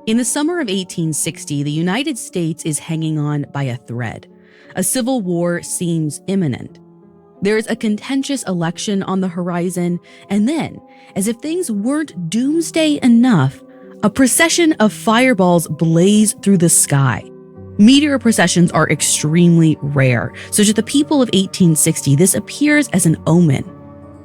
In the summer of 1860, the United States is hanging on by a thread. A civil war seems imminent. There's a contentious election on the horizon, and then, as if things weren't doomsday enough, a procession of fireballs blaze through the sky. Meteor processions are extremely rare, so to the people of 1860, this appears as an omen.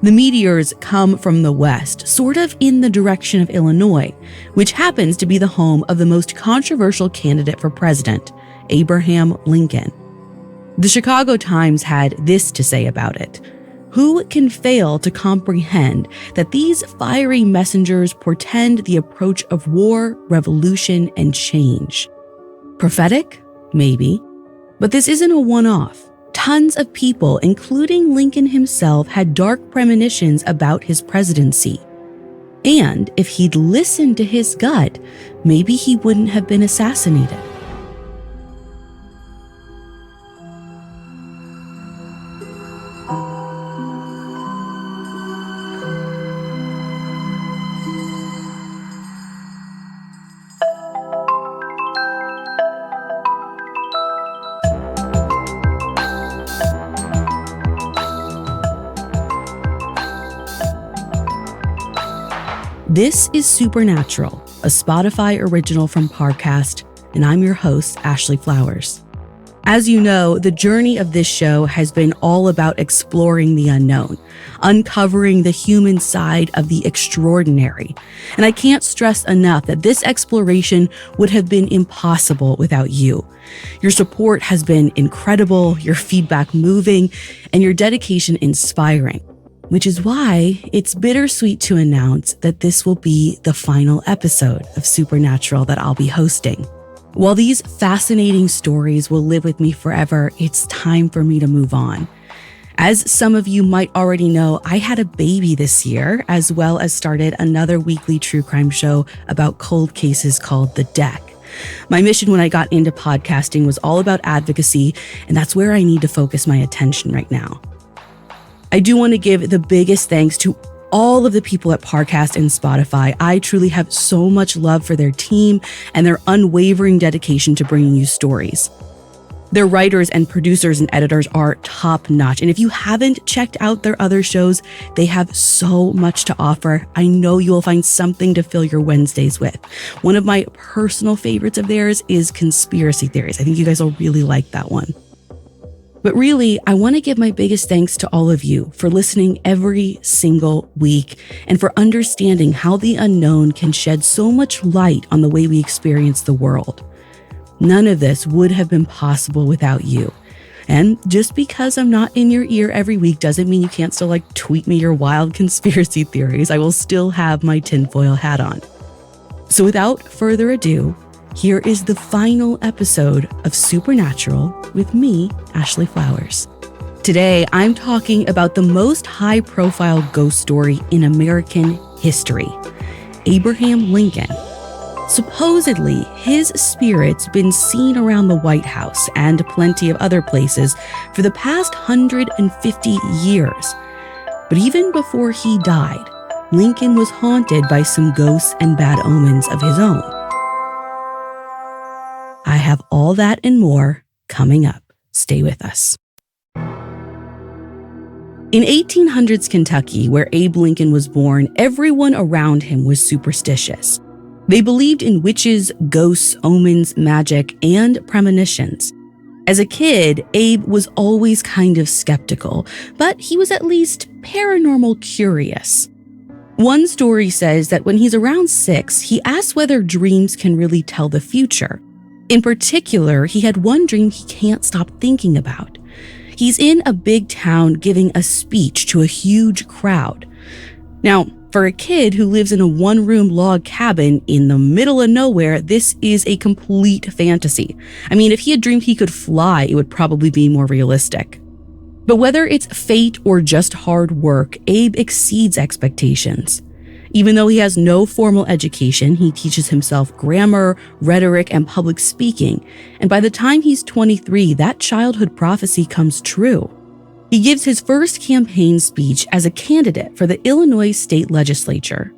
The meteors come from the west, sort of in the direction of Illinois, which happens to be the home of the most controversial candidate for president, Abraham Lincoln. The Chicago Times had this to say about it. Who can fail to comprehend that these fiery messengers portend the approach of war, revolution, and change? Prophetic? Maybe. But this isn't a one-off. Tons of people, including Lincoln himself, had dark premonitions about his presidency. And if he'd listened to his gut, maybe he wouldn't have been assassinated. This is Supernatural, a Spotify original from Parcast, and I'm your host, Ashley Flowers. As you know, the journey of this show has been all about exploring the unknown, uncovering the human side of the extraordinary. And I can't stress enough that this exploration would have been impossible without you. Your support has been incredible, your feedback moving, and your dedication inspiring. Which is why it's bittersweet to announce that this will be the final episode of Supernatural that I'll be hosting. While these fascinating stories will live with me forever, it's time for me to move on. As some of you might already know, I had a baby this year, as well as started another weekly true crime show about cold cases called The Deck. My mission when I got into podcasting was all about advocacy, and that's where I need to focus my attention right now. I do want to give the biggest thanks to all of the people at Parcast and Spotify. I truly have so much love for their team and their unwavering dedication to bringing you stories. Their writers and producers and editors are top notch. And if you haven't checked out their other shows, they have so much to offer. I know you will find something to fill your Wednesdays with. One of my personal favorites of theirs is Conspiracy Theories. I think you guys will really like that one. But really, I want to give my biggest thanks to all of you for listening every single week and for understanding how the unknown can shed so much light on the way we experience the world. None of this would have been possible without you. And just because I'm not in your ear every week doesn't mean you can't still tweet me your wild conspiracy theories. I will still have my tinfoil hat on. So without further ado, here is the final episode of Supernatural with me, Ashley Flowers. Today, I'm talking about the most high-profile ghost story in American history, Abraham Lincoln. Supposedly, his spirit's been seen around the White House and plenty of other places for the past 150 years. But even before he died, Lincoln was haunted by some ghosts and bad omens of his own. I have all that and more coming up. Stay with us. In 1800s Kentucky, where Abe Lincoln was born, everyone around him was superstitious. They believed in witches, ghosts, omens, magic, and premonitions. As a kid, Abe was always kind of skeptical, but he was at least paranormal curious. One story says that when he's around 6, he asks whether dreams can really tell the future. In particular, he had one dream he can't stop thinking about. He's in a big town giving a speech to a huge crowd. Now, for a kid who lives in a one-room log cabin in the middle of nowhere, this is a complete fantasy. I mean, if he had dreamed he could fly, it would probably be more realistic. But whether it's fate or just hard work, Abe exceeds expectations. Even though he has no formal education, he teaches himself grammar, rhetoric, and public speaking. And by the time he's 23, that childhood prophecy comes true. He gives his first campaign speech as a candidate for the Illinois state legislature.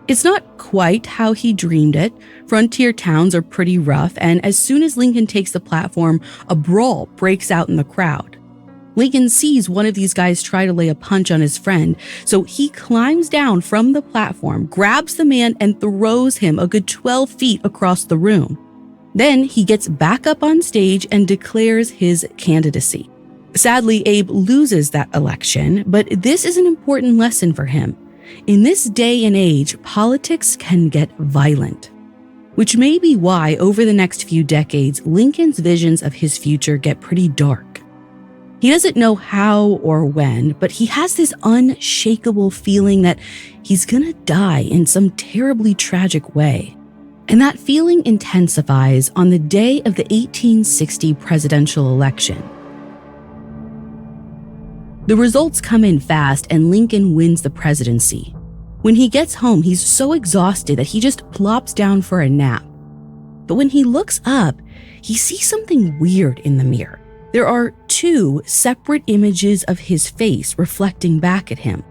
It's not quite how he dreamed it. Frontier towns are pretty rough, and as soon as Lincoln takes the platform, a brawl breaks out in the crowd. Lincoln sees one of these guys try to lay a punch on his friend, so he climbs down from the platform, grabs the man, and throws him a good 12 feet across the room. Then he gets back up on stage and declares his candidacy. Sadly, Abe loses that election, but this is an important lesson for him. In this day and age, politics can get violent, which may be why over the next few decades, Lincoln's visions of his future get pretty dark. He doesn't know how or when, but he has this unshakable feeling that he's gonna die in some terribly tragic way. And that feeling intensifies on the day of the 1860 presidential election. The results come in fast and Lincoln wins the presidency. When he gets home, he's so exhausted that he just plops down for a nap. But when he looks up, he sees something weird in the mirror. There are two separate images of his face reflecting back at him.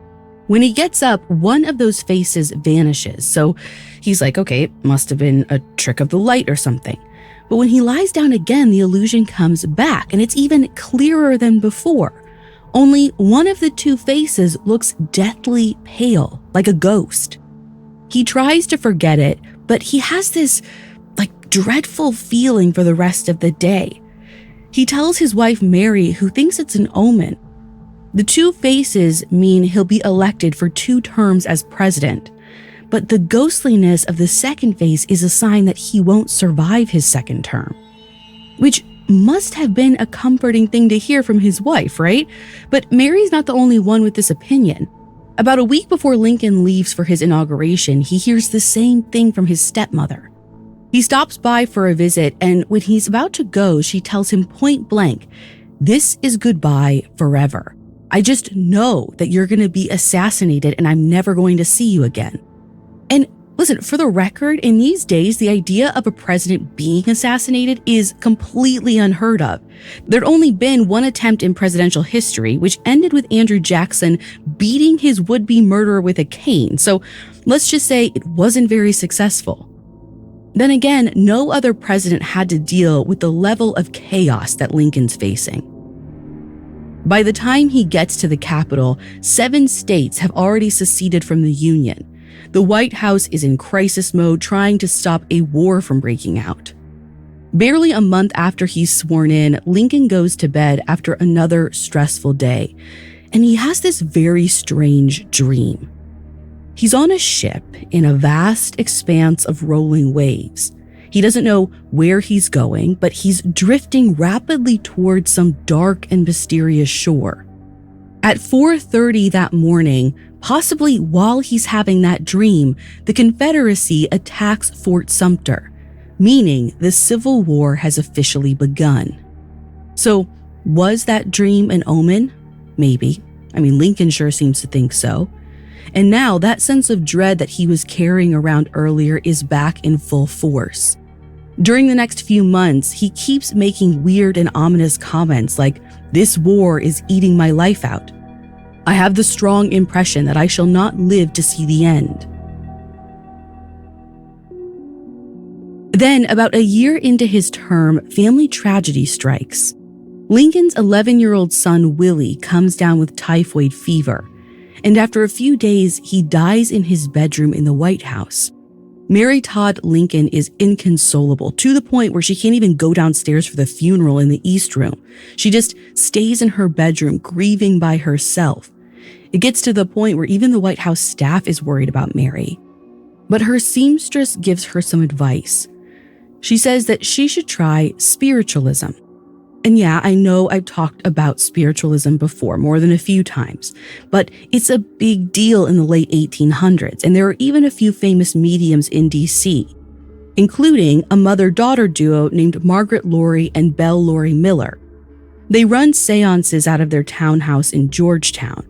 When he gets up, one of those faces vanishes, so he's like, okay, it must have been a trick of the light or something. But when he lies down again, the illusion comes back, and it's even clearer than before. Only one of the two faces looks deathly pale, like a ghost. He tries to forget it, but he has this, dreadful feeling for the rest of the day. He tells his wife Mary, who thinks it's an omen. The two faces mean he'll be elected for 2 terms as president, but the ghostliness of the second face is a sign that he won't survive his second term, which must have been a comforting thing to hear from his wife, right? But Mary's not the only one with this opinion. About a week before Lincoln leaves for his inauguration, he hears the same thing from his stepmother. He stops by for a visit, and when he's about to go, she tells him point blank, "This is goodbye forever. I just know that you're going to be assassinated and I'm never going to see you again." And listen, for the record, in these days, the idea of a president being assassinated is completely unheard of. There'd only been one attempt in presidential history, which ended with Andrew Jackson beating his would-be murderer with a cane. So let's just say it wasn't very successful. Then again, no other president had to deal with the level of chaos that Lincoln's facing. By the time he gets to the Capitol, 7 states have already seceded from the Union. The White House is in crisis mode, trying to stop a war from breaking out. Barely a month after he's sworn in, Lincoln goes to bed after another stressful day, and he has this very strange dream. He's on a ship in a vast expanse of rolling waves. He doesn't know where he's going, but he's drifting rapidly towards some dark and mysterious shore. At 4:30 that morning, possibly while he's having that dream, the Confederacy attacks Fort Sumter, meaning the Civil War has officially begun. So, was that dream an omen? Maybe. Lincoln sure seems to think so. And now that sense of dread that he was carrying around earlier is back in full force. During the next few months, he keeps making weird and ominous comments like, "This war is eating my life out. I have the strong impression that I shall not live to see the end." Then, about a year into his term, family tragedy strikes. Lincoln's 11-year-old son, Willie, comes down with typhoid fever, and after a few days, he dies in his bedroom in the White House. Mary Todd Lincoln is inconsolable, to the point where she can't even go downstairs for the funeral in the East Room. She just stays in her bedroom, grieving by herself. It gets to the point where even the White House staff is worried about Mary. But her seamstress gives her some advice. She says that she should try spiritualism. And yeah, I know I've talked about spiritualism before, more than a few times, but it's a big deal in the late 1800s, and there are even a few famous mediums in DC, including a mother-daughter duo named Margaret Laurie and Belle Laurie Miller. They run seances out of their townhouse in Georgetown.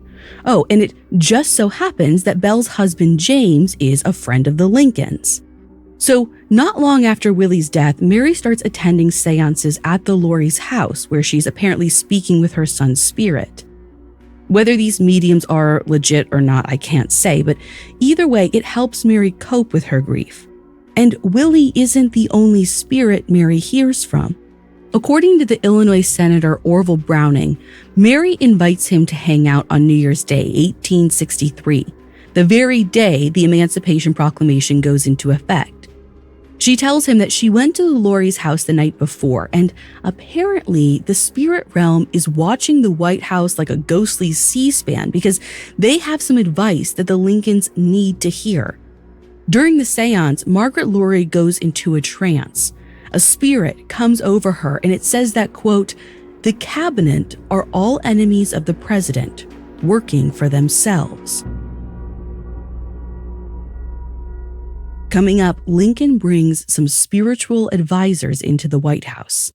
Oh, and it just so happens that Belle's husband James is a friend of the Lincolns. So, not long after Willie's death, Mary starts attending seances at the Laurie's house, where she's apparently speaking with her son's spirit. Whether these mediums are legit or not, I can't say, but either way, it helps Mary cope with her grief. And Willie isn't the only spirit Mary hears from. According to the Illinois Senator Orville Browning, Mary invites him to hang out on New Year's Day, 1863, the very day the Emancipation Proclamation goes into effect. She tells him that she went to the Laurie's house the night before, and apparently the spirit realm is watching the White House like a ghostly C-SPAN because they have some advice that the Lincolns need to hear. During the seance, Margaret Laurie goes into a trance. A spirit comes over her and it says that, quote, "The cabinet are all enemies of the president, working for themselves." Coming up, Lincoln brings some spiritual advisors into the White House.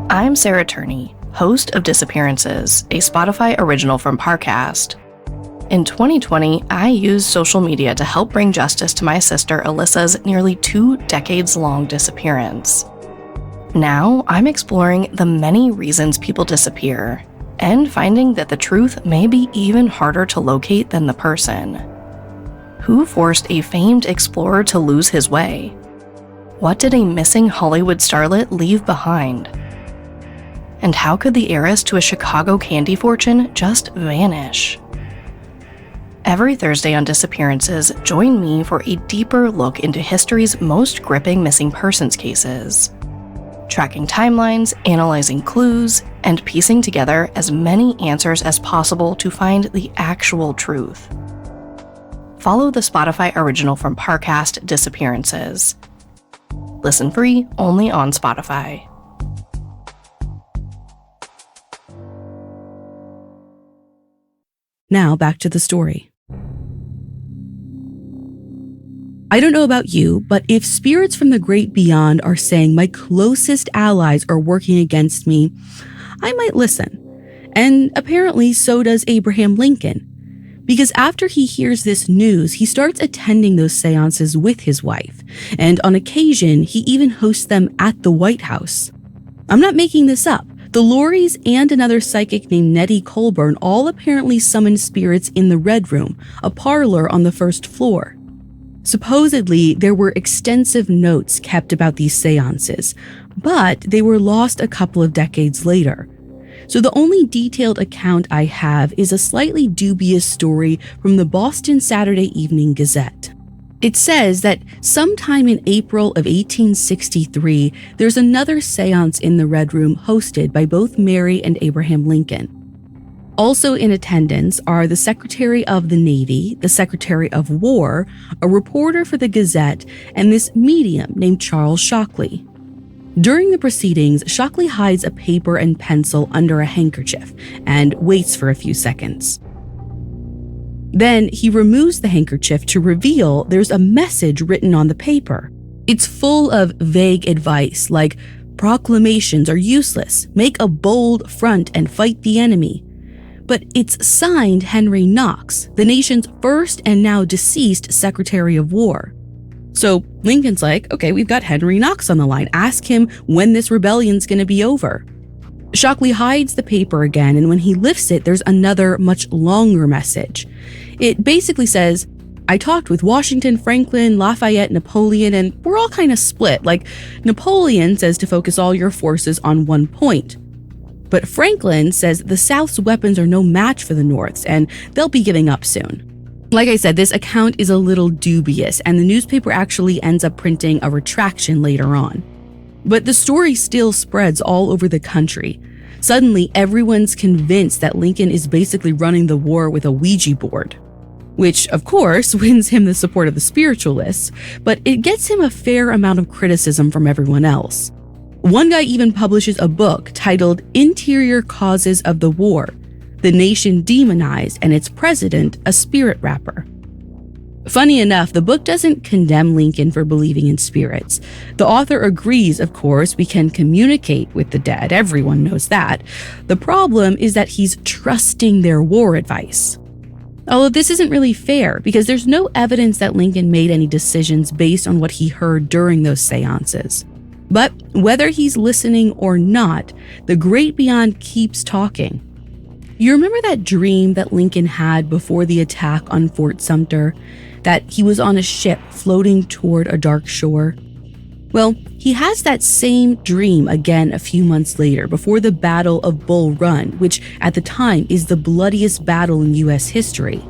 I'm Sarah Turney, host of Disappearances, a Spotify original from Parcast. In 2020, I used social media to help bring justice to my sister Alyssa's nearly 2 decades-long disappearance. Now, I'm exploring the many reasons people disappear and finding that the truth may be even harder to locate than the person. Who forced a famed explorer to lose his way? What did a missing Hollywood starlet leave behind? And how could the heiress to a Chicago candy fortune just vanish? Every Thursday on Disappearances, join me for a deeper look into history's most gripping missing persons cases. Tracking timelines, analyzing clues, and piecing together as many answers as possible to find the actual truth. Follow the Spotify original from Parcast, Disappearances. Listen free only on Spotify. Now back to the story. I don't know about you, but if spirits from the great beyond are saying my closest allies are working against me, I might listen. And apparently so does Abraham Lincoln. Because after he hears this news, he starts attending those seances with his wife. And on occasion, he even hosts them at the White House. I'm not making this up. The Lauries and another psychic named Nettie Colburn all apparently summoned spirits in the Red Room, a parlor on the first floor. Supposedly, there were extensive notes kept about these seances, but they were lost a couple of decades later. So the only detailed account I have is a slightly dubious story from the Boston Saturday Evening Gazette. It says that sometime in April of 1863, there's another seance in the Red Room hosted by both Mary and Abraham Lincoln. Also in attendance are the Secretary of the Navy, the Secretary of War, a reporter for the Gazette, and this medium named Charles Shockley. During the proceedings, Shockley hides a paper and pencil under a handkerchief and waits for a few seconds. Then he removes the handkerchief to reveal there's a message written on the paper. It's full of vague advice like, proclamations are useless, make a bold front and fight the enemy. But it's signed Henry Knox, the nation's first and now deceased Secretary of War. So Lincoln's like, okay, we've got Henry Knox on the line. Ask him when this rebellion's going to be over. Shockley hides the paper again, and when he lifts it, there's another much longer message. It basically says, I talked with Washington, Franklin, Lafayette, Napoleon, and we're all kind of split. Like, Napoleon says to focus all your forces on one point. But Franklin says the South's weapons are no match for the North's, and they'll be giving up soon. Like I said, this account is a little dubious, and the newspaper actually ends up printing a retraction later on. But the story still spreads all over the country. Suddenly, everyone's convinced that Lincoln is basically running the war with a Ouija board. Which, of course, wins him the support of the spiritualists, but it gets him a fair amount of criticism from everyone else. One guy even publishes a book titled Interior Causes of the War, the Nation Demonized and its President a Spirit Rapper. Funny enough, the book doesn't condemn Lincoln for believing in spirits. The author agrees, of course, we can communicate with the dead, everyone knows that. The problem is that he's trusting their war advice. Although this isn't really fair, because there's no evidence that Lincoln made any decisions based on what he heard during those seances. But whether he's listening or not, the great beyond keeps talking. You remember that dream that Lincoln had before the attack on Fort Sumter? That he was on a ship floating toward a dark shore? Well, he has that same dream again a few months later before the Battle of Bull Run, which at the time is the bloodiest battle in U.S. history.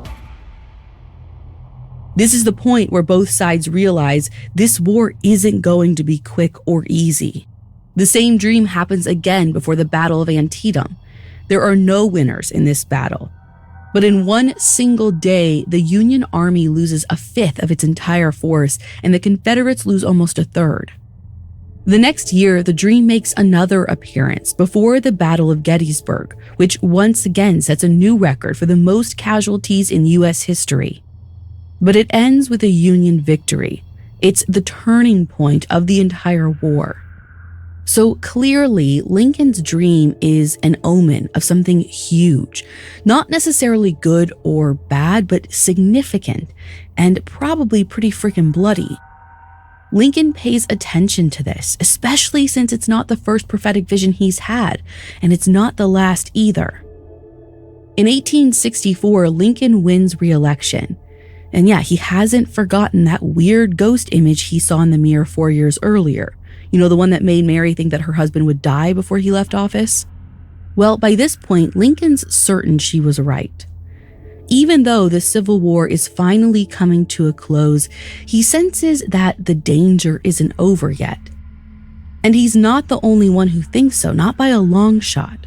This is the point where both sides realize this war isn't going to be quick or easy. The same dream happens again before the Battle of Antietam. There are no winners in this battle. But in one single day, the Union Army loses a fifth of its entire force, and the Confederates lose almost a third. The next year, the dream makes another appearance before the Battle of Gettysburg, which once again sets a new record for the most casualties in U.S. history. But it ends with a Union victory. It's the turning point of the entire war. So clearly, Lincoln's dream is an omen of something huge, not necessarily good or bad, but significant and probably pretty freaking bloody. Lincoln pays attention to this, especially since it's not the first prophetic vision he's had, and it's not the last either. In 1864, Lincoln wins re-election. And yeah, he hasn't forgotten that weird ghost image he saw in the mirror 4 years earlier. You know, the one that made Mary think that her husband would die before he left office? Well, by this point, Lincoln's certain she was right. Even though the Civil War is finally coming to a close, he senses that the danger isn't over yet. And he's not the only one who thinks so, not by a long shot.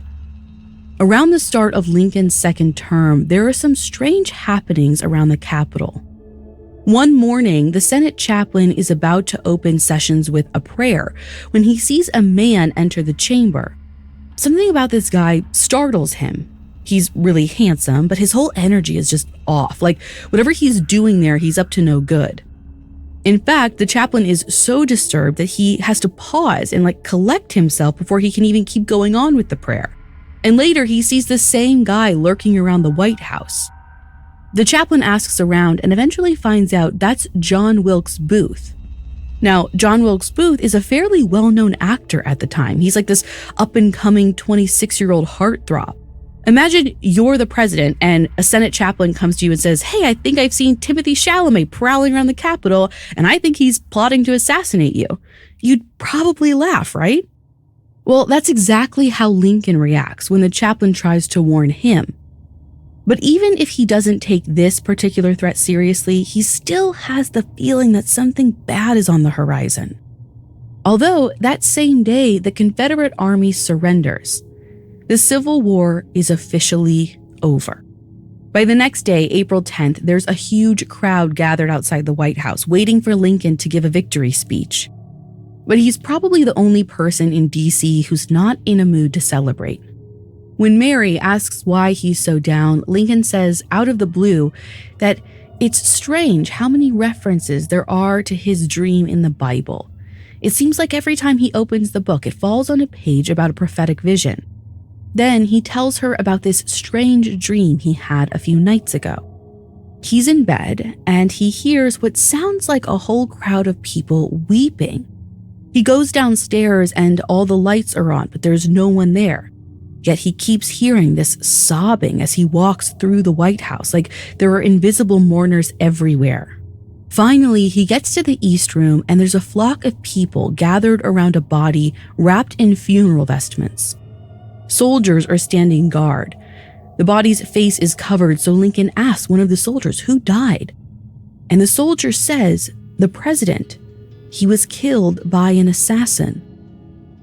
Around the start of Lincoln's second term, there are some strange happenings around the Capitol. One morning, the Senate chaplain is about to open sessions with a prayer when he sees a man enter the chamber. Something about this guy startles him. He's really handsome, but his whole energy is just off. Like, whatever he's doing there, he's up to no good. In fact, the chaplain is so disturbed that he has to pause and collect himself before he can even keep going on with the prayer. And later, he sees the same guy lurking around the White House. The chaplain asks around and eventually finds out that's John Wilkes Booth. Now, John Wilkes Booth is a fairly well-known actor at the time. He's like this up-and-coming 26-year-old heartthrob. Imagine you're the president and a Senate chaplain comes to you and says, "Hey, I think I've seen Timothée Chalamet prowling around the Capitol, and I think he's plotting to assassinate you." You'd probably laugh, right? Well, that's exactly how Lincoln reacts when the chaplain tries to warn him. But even if he doesn't take this particular threat seriously, he still has the feeling that something bad is on the horizon. Although that same day, the Confederate Army surrenders. The Civil War is officially over. By the next day, April 10th, there's a huge crowd gathered outside the White House waiting for Lincoln to give a victory speech. But he's probably the only person in D.C. who's not in a mood to celebrate. When Mary asks why he's so down, Lincoln says out of the blue that it's strange how many references there are to his dream in the Bible. It seems like every time he opens the book, it falls on a page about a prophetic vision. Then he tells her about this strange dream he had a few nights ago. He's in bed and he hears what sounds like a whole crowd of people weeping. He goes downstairs and all the lights are on, but there's no one there. Yet he keeps hearing this sobbing as he walks through the White House, like there are invisible mourners everywhere. Finally, he gets to the East Room and there's a flock of people gathered around a body wrapped in funeral vestments. Soldiers are standing guard. The body's face is covered, so Lincoln asks one of the soldiers who died. And the soldier says, "The president. He was killed by an assassin."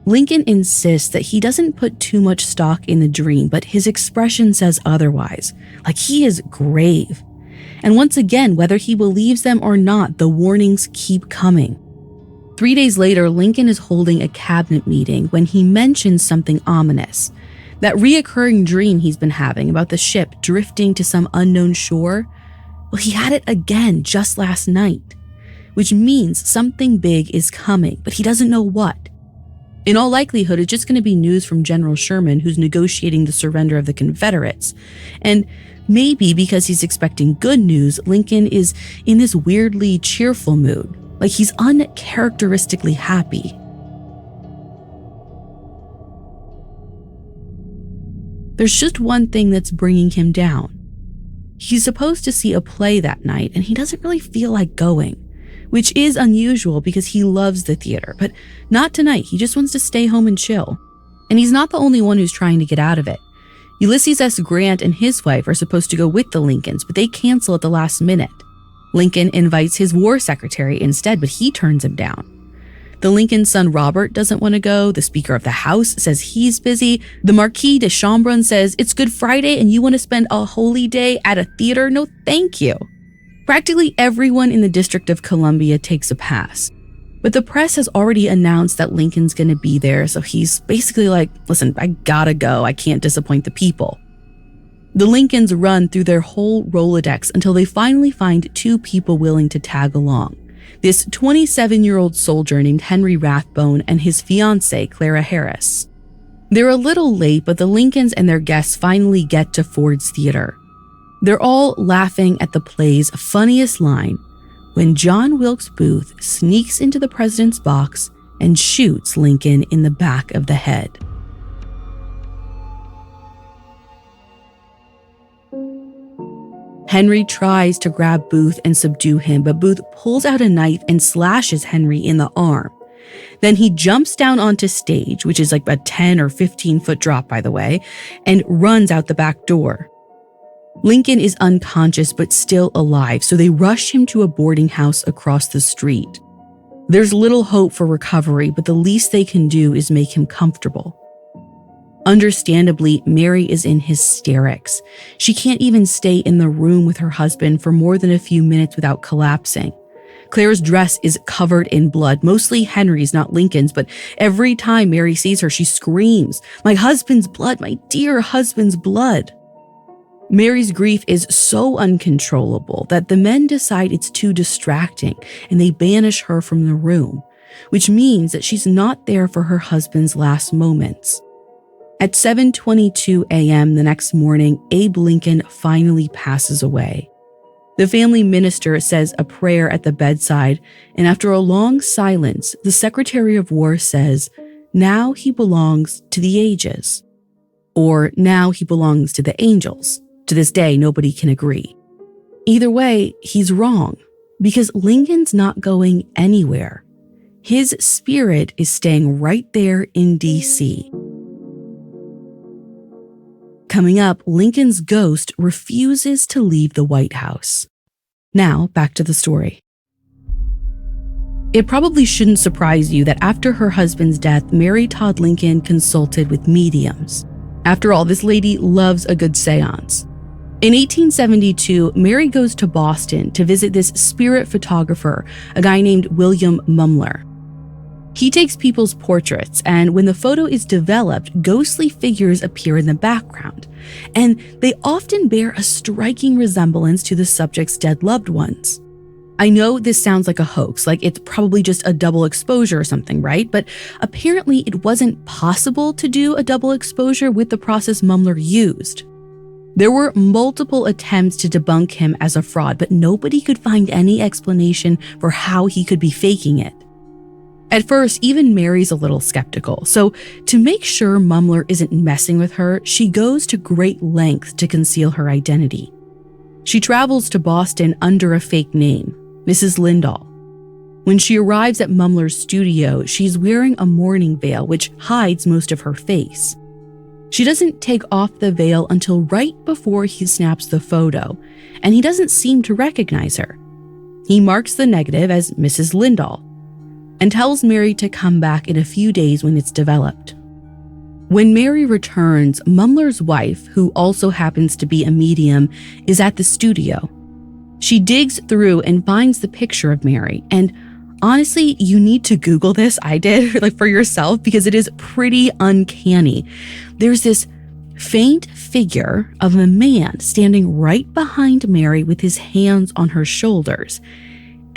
Lincoln insists that he doesn't put too much stock in the dream, but his expression says otherwise, like he is grave. And once again, whether he believes them or not, the warnings keep coming. 3 days later, Lincoln is holding a cabinet meeting when he mentions something ominous. That reoccurring dream he's been having about the ship drifting to some unknown shore, well, he had it again just last night, which means something big is coming, but he doesn't know what. In all likelihood, it's just going to be news from General Sherman, who's negotiating the surrender of the Confederates. And maybe because he's expecting good news, Lincoln is in this weirdly cheerful mood, like he's uncharacteristically happy. There's just one thing that's bringing him down. He's supposed to see a play that night, and he doesn't really feel like going, which is unusual because he loves the theater, but not tonight. He just wants to stay home and chill. And he's not the only one who's trying to get out of it. Ulysses S. Grant and his wife are supposed to go with the Lincolns, but they cancel at the last minute. Lincoln invites his war secretary instead, but he turns him down. The Lincoln's son Robert doesn't want to go. The Speaker of the House says he's busy. The Marquis de Chambrun says, "It's Good Friday and you want to spend a holy day at a theater? No, thank you." Practically everyone in the District of Columbia takes a pass. But the press has already announced that Lincoln's going to be there, so he's basically like, listen, I gotta go. I can't disappoint the people. The Lincolns run through their whole Rolodex until they finally find two people willing to tag along. This 27-year-old soldier named Henry Rathbone and his fiancée, Clara Harris. They're a little late, but the Lincolns and their guests finally get to Ford's Theater. They're all laughing at the play's funniest line when John Wilkes Booth sneaks into the president's box and shoots Lincoln in the back of the head. Henry tries to grab Booth and subdue him, but Booth pulls out a knife and slashes Henry in the arm. Then he jumps down onto stage, which is like a 10 or 15-foot drop, by the way, and runs out the back door. Lincoln is unconscious but still alive, so they rush him to a boarding house across the street. There's little hope for recovery, but the least they can do is make him comfortable. Understandably, Mary is in hysterics. She can't even stay in the room with her husband for more than a few minutes without collapsing. Claire's dress is covered in blood, mostly Henry's, not Lincoln's, but every time Mary sees her, she screams, "My husband's blood, my dear husband's blood." Mary's grief is so uncontrollable that the men decide it's too distracting and they banish her from the room, which means that she's not there for her husband's last moments. At 7:22 a.m. the next morning, Abe Lincoln finally passes away. The family minister says a prayer at the bedside, and after a long silence, the Secretary of War says, "Now he belongs to the ages," or "Now he belongs to the angels." To this day, nobody can agree. Either way, he's wrong, because Lincoln's not going anywhere. His spirit is staying right there in D.C. Coming up, Lincoln's ghost refuses to leave the White House. Now, back to the story. It probably shouldn't surprise you that after her husband's death, Mary Todd Lincoln consulted with mediums. After all, this lady loves a good seance. In 1872, Mary goes to Boston to visit this spirit photographer, a guy named William Mumler. He takes people's portraits, and when the photo is developed, ghostly figures appear in the background, and they often bear a striking resemblance to the subject's dead loved ones. I know this sounds like a hoax, like it's probably just a double exposure or something, right? But apparently it wasn't possible to do a double exposure with the process Mumler used. There were multiple attempts to debunk him as a fraud, but nobody could find any explanation for how he could be faking it. At first, even Mary's a little skeptical, so to make sure Mumler isn't messing with her, she goes to great lengths to conceal her identity. She travels to Boston under a fake name, Mrs. Lindahl. When she arrives at Mumler's studio, she's wearing a mourning veil which hides most of her face. She doesn't take off the veil until right before he snaps the photo, and he doesn't seem to recognize her. He marks the negative as Mrs. Lindahl and tells Mary to come back in a few days when it's developed. When Mary returns, Mumler's wife, who also happens to be a medium, is at the studio. She digs through and finds the picture of Mary, and honestly, you need to Google this. I did, like for yourself, because it is pretty uncanny. There's this faint figure of a man standing right behind Mary with his hands on her shoulders.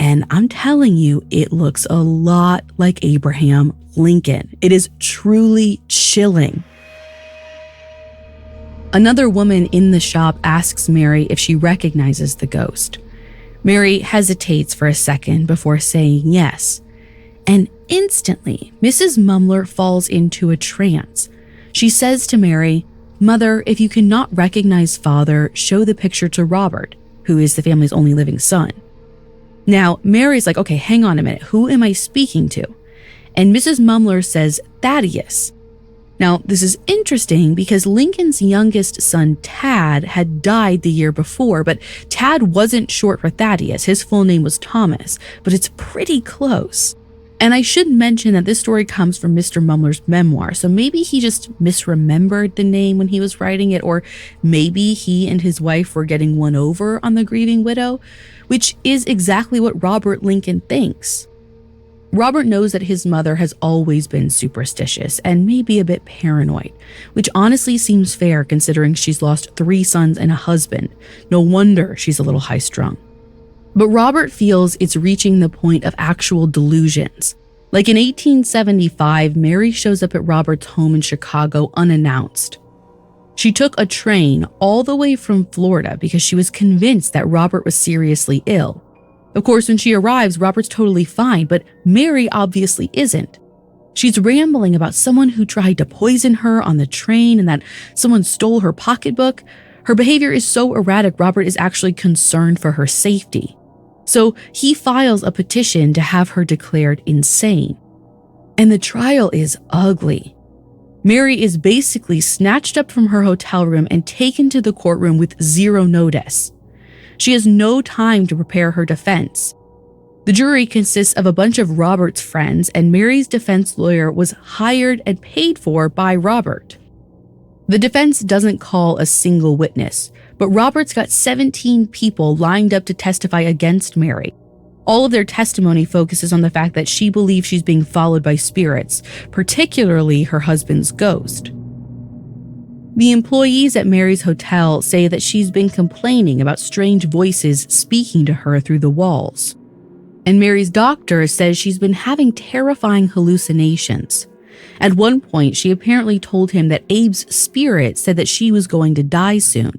And I'm telling you, it looks a lot like Abraham Lincoln. It is truly chilling. Another woman in the shop asks Mary if she recognizes the ghost. Mary hesitates for a second before saying yes. And instantly, Mrs. Mumler falls into a trance. She says to Mary, "Mother, if you cannot recognize father, show the picture to Robert, who is the family's only living son." Now, Mary's like, "Okay, hang on a minute. Who am I speaking to?" And Mrs. Mumler says, "Thaddeus." Now, this is interesting because Lincoln's youngest son, Tad, had died the year before, but Tad wasn't short for Thaddeus. His full name was Thomas, but it's pretty close. And I should mention that this story comes from Mr. Mumler's memoir, so maybe he just misremembered the name when he was writing it, or maybe he and his wife were getting one over on the grieving widow, which is exactly what Robert Lincoln thinks. Robert knows that his mother has always been superstitious and maybe a bit paranoid, which honestly seems fair considering she's lost 3 sons and a husband. No wonder she's a little high-strung. But Robert feels it's reaching the point of actual delusions. Like in 1875, Mary shows up at Robert's home in Chicago unannounced. She took a train all the way from Florida because she was convinced that Robert was seriously ill. Of course, when she arrives, Robert's totally fine, but Mary obviously isn't. She's rambling about someone who tried to poison her on the train and that someone stole her pocketbook. Her behavior is so erratic, Robert is actually concerned for her safety. So he files a petition to have her declared insane. And the trial is ugly. Mary is basically snatched up from her hotel room and taken to the courtroom with 0 notice. She has no time to prepare her defense. The jury consists of a bunch of Robert's friends, and Mary's defense lawyer was hired and paid for by Robert. The defense doesn't call a single witness, but Robert's got 17 people lined up to testify against Mary. All of their testimony focuses on the fact that she believes she's being followed by spirits, particularly her husband's ghost. The employees at Mary's hotel say that she's been complaining about strange voices speaking to her through the walls. And Mary's doctor says she's been having terrifying hallucinations. At one point, she apparently told him that Abe's spirit said that she was going to die soon.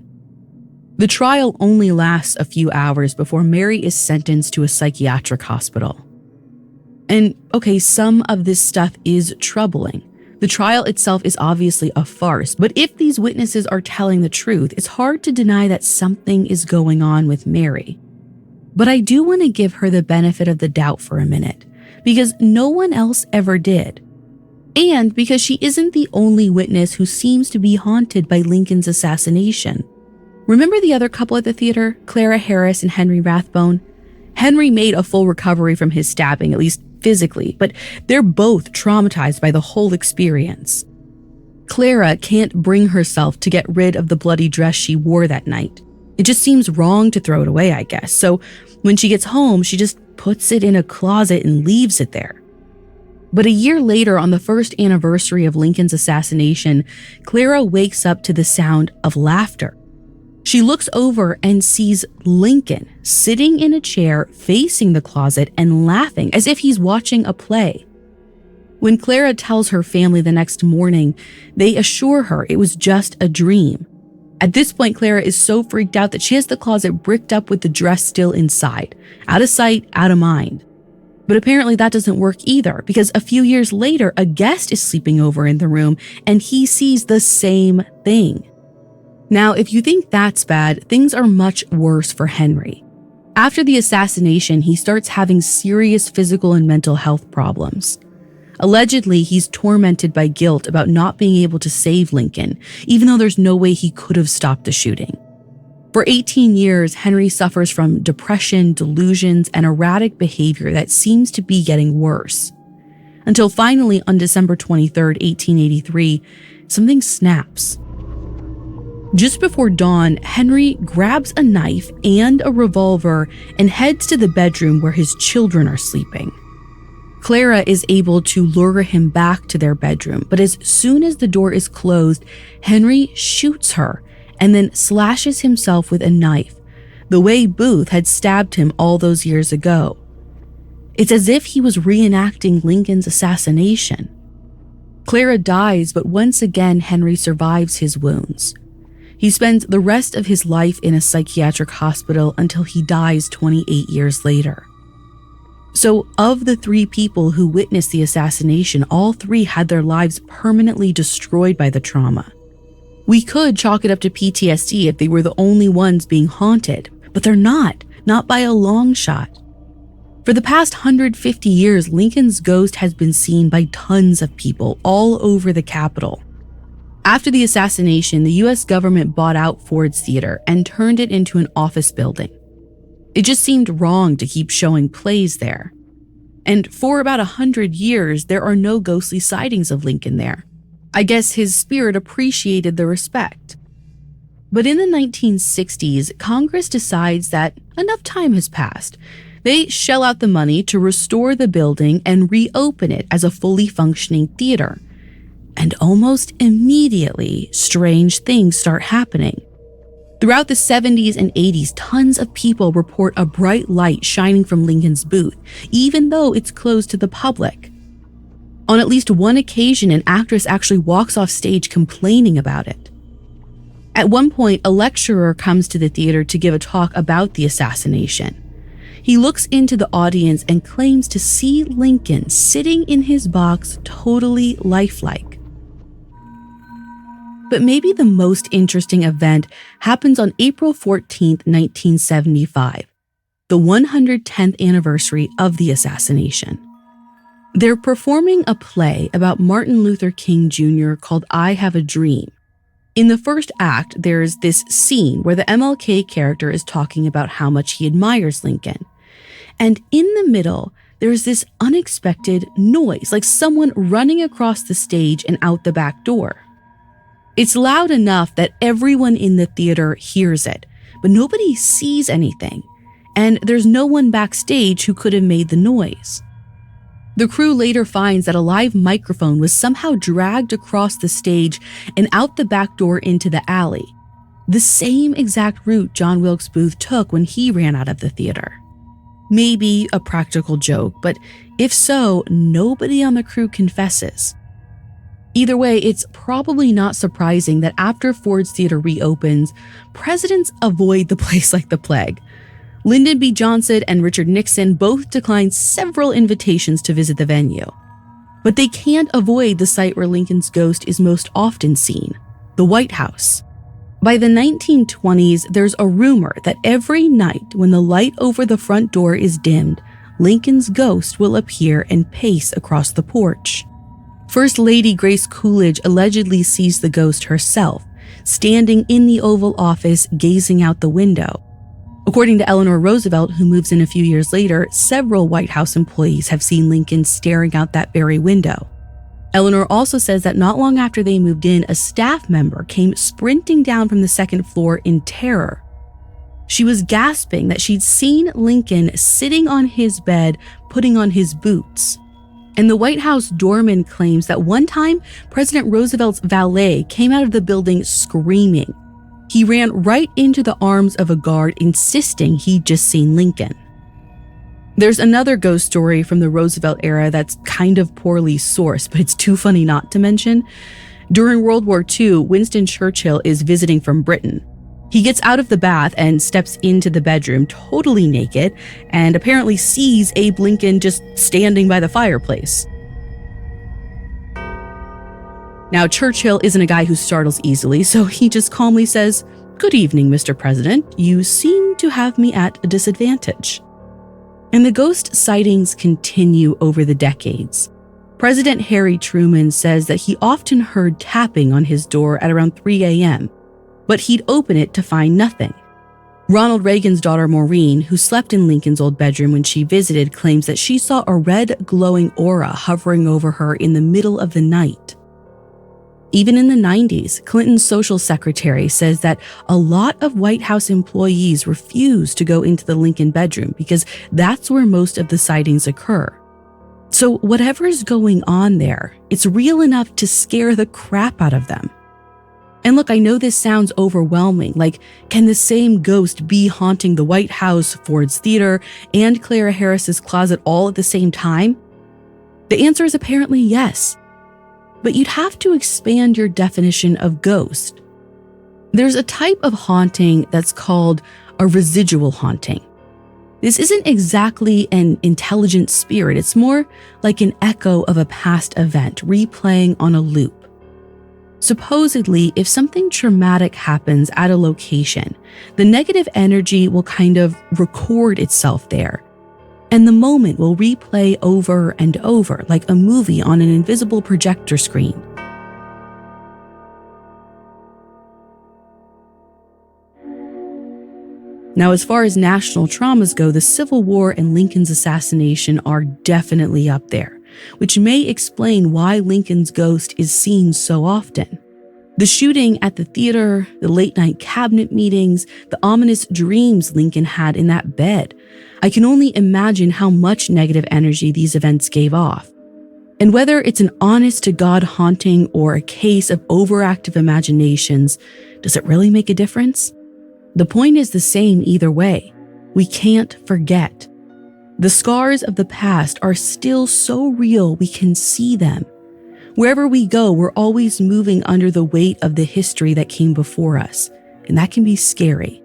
The trial only lasts a few hours before Mary is sentenced to a psychiatric hospital. And okay, some of this stuff is troubling. The trial itself is obviously a farce, but if these witnesses are telling the truth, it's hard to deny that something is going on with Mary. But I do want to give her the benefit of the doubt for a minute, because no one else ever did. And because she isn't the only witness who seems to be haunted by Lincoln's assassination. Remember the other couple at the theater, Clara Harris and Henry Rathbone? Henry made a full recovery from his stabbing, at least physically, but they're both traumatized by the whole experience. Clara can't bring herself to get rid of the bloody dress she wore that night. It just seems wrong to throw it away, I guess. So when she gets home, she just puts it in a closet and leaves it there. But a year later, on the first anniversary of Lincoln's assassination, Clara wakes up to the sound of laughter. She looks over and sees Lincoln sitting in a chair facing the closet and laughing as if he's watching a play. When Clara tells her family the next morning, they assure her it was just a dream. At this point, Clara is so freaked out that she has the closet bricked up with the dress still inside. Out of sight, out of mind. But apparently that doesn't work either, because a few years later, a guest is sleeping over in the room and he sees the same thing. Now, if you think that's bad, things are much worse for Henry. After the assassination, he starts having serious physical and mental health problems. Allegedly, he's tormented by guilt about not being able to save Lincoln, even though there's no way he could have stopped the shooting. For 18 years, Henry suffers from depression, delusions, and erratic behavior that seems to be getting worse. Until finally, on December 23, 1883, something snaps. Just before dawn, Henry grabs a knife and a revolver and heads to the bedroom where his children are sleeping. Clara is able to lure him back to their bedroom, but as soon as the door is closed, Henry shoots her and then slashes himself with a knife, the way Booth had stabbed him all those years ago. It's as if he was reenacting Lincoln's assassination. Clara dies, but once again, Henry survives his wounds. He spends the rest of his life in a psychiatric hospital until he dies 28 years later. So, of the 3 people who witnessed the assassination, all 3 had their lives permanently destroyed by the trauma. We could chalk it up to PTSD if they were the only ones being haunted, but they're not by a long shot. For the past 150 years, Lincoln's ghost has been seen by tons of people all over the Capitol. After the assassination, the US government bought out Ford's Theater and turned it into an office building. It just seemed wrong to keep showing plays there. And for about 100 years, there are no ghostly sightings of Lincoln there. I guess his spirit appreciated the respect. But in the 1960s, Congress decides that enough time has passed. They shell out the money to restore the building and reopen it as a fully functioning theater. And almost immediately, strange things start happening. Throughout the 70s and 80s, tons of people report a bright light shining from Lincoln's booth, even though it's closed to the public. On at least one occasion, an actress actually walks off stage complaining about it. At one point, a lecturer comes to the theater to give a talk about the assassination. He looks into the audience and claims to see Lincoln sitting in his box, totally lifelike. But maybe the most interesting event happens on April 14, 1975, the 110th anniversary of the assassination. They're performing a play about Martin Luther King Jr. called I Have a Dream. In the first act, there's this scene where the MLK character is talking about how much he admires Lincoln. And in the middle, there's this unexpected noise, like someone running across the stage and out the back door. It's loud enough that everyone in the theater hears it, but nobody sees anything, and there's no one backstage who could have made the noise. The crew later finds that a live microphone was somehow dragged across the stage and out the back door into the alley, the same exact route John Wilkes Booth took when he ran out of the theater. Maybe a practical joke, but if so, nobody on the crew confesses. Either way, it's probably not surprising that after Ford's Theater reopens, presidents avoid the place like the plague. Lyndon B. Johnson and Richard Nixon both declined several invitations to visit the venue. But they can't avoid the site where Lincoln's ghost is most often seen, the White House. By the 1920s, there's a rumor that every night when the light over the front door is dimmed, Lincoln's ghost will appear and pace across the porch. First Lady Grace Coolidge allegedly sees the ghost herself, standing in the Oval Office gazing out the window. According to Eleanor Roosevelt, who moves in a few years later, several White House employees have seen Lincoln staring out that very window. Eleanor also says that not long after they moved in, a staff member came sprinting down from the second floor in terror. She was gasping that she'd seen Lincoln sitting on his bed, putting on his boots. And the White House doorman claims that one time, President Roosevelt's valet came out of the building screaming. He ran right into the arms of a guard, insisting he'd just seen Lincoln. There's another ghost story from the Roosevelt era that's kind of poorly sourced, but it's too funny not to mention. During World War II, Winston Churchill is visiting from Britain. He gets out of the bath and steps into the bedroom totally naked and apparently sees Abe Lincoln just standing by the fireplace. Now, Churchill isn't a guy who startles easily, so he just calmly says, "Good evening, Mr. President. You seem to have me at a disadvantage." And the ghost sightings continue over the decades. President Harry Truman says that he often heard tapping on his door at around 3 a.m., but he'd open it to find nothing. Ronald Reagan's daughter Maureen, who slept in Lincoln's old bedroom when she visited, claims that she saw a red glowing aura hovering over her in the middle of the night. Even in the 90s, Clinton's social secretary says that a lot of White House employees refuse to go into the Lincoln bedroom because that's where most of the sightings occur. So whatever's going on there, it's real enough to scare the crap out of them. And look, I know this sounds overwhelming. Like, can the same ghost be haunting the White House, Ford's Theater, and Clara Harris's closet all at the same time? The answer is apparently yes. But you'd have to expand your definition of ghost. There's a type of haunting that's called a residual haunting. This isn't exactly an intelligent spirit. It's more like an echo of a past event replaying on a loop. Supposedly, if something traumatic happens at a location, the negative energy will kind of record itself there. And the moment will replay over and over like a movie on an invisible projector screen. Now, as far as national traumas go, the Civil War and Lincoln's assassination are definitely up there, which may explain why Lincoln's ghost is seen so often. The shooting at the theater, the late-night cabinet meetings, the ominous dreams Lincoln had in that bed. I can only imagine how much negative energy these events gave off. And whether it's an honest-to-God haunting or a case of overactive imaginations, does it really make a difference? The point is the same either way. We can't forget. The scars of the past are still so real we can see them. Wherever we go, we're always moving under the weight of the history that came before us, and that can be scary.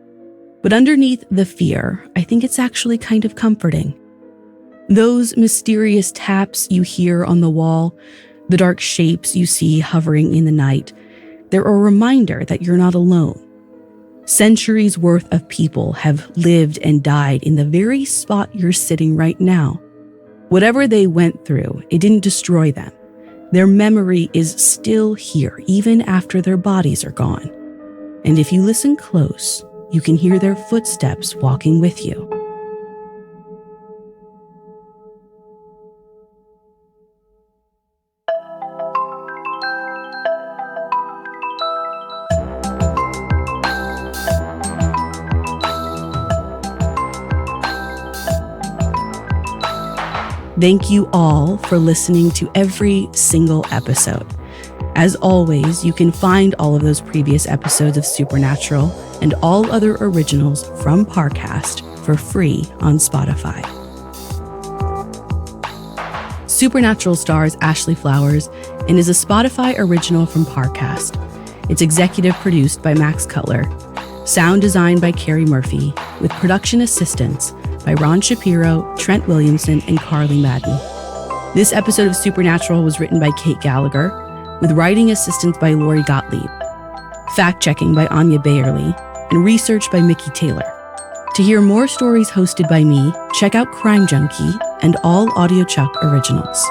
But underneath the fear, I think it's actually kind of comforting. Those mysterious taps you hear on the wall, the dark shapes you see hovering in the night, they're a reminder that you're not alone. Centuries worth of people have lived and died in the very spot you're sitting right now. Whatever they went through, it didn't destroy them. Their memory is still here, even after their bodies are gone. And if you listen close, you can hear their footsteps walking with you. Thank you all for listening to every single episode. As always, you can find all of those previous episodes of Supernatural and all other originals from Parcast for free on Spotify. Supernatural stars Ashley Flowers and is a Spotify original from Parcast. It's executive produced by Max Cutler, sound designed by Carrie Murphy, with production assistance by Ron Shapiro, Trent Williamson, and Carly Madden. This episode of Supernatural was written by Kate Gallagher, with writing assistance by Lori Gottlieb, fact-checking by Anya Bayerly, and research by Mickey Taylor. To hear more stories hosted by me, check out Crime Junkie and all AudioChuck originals.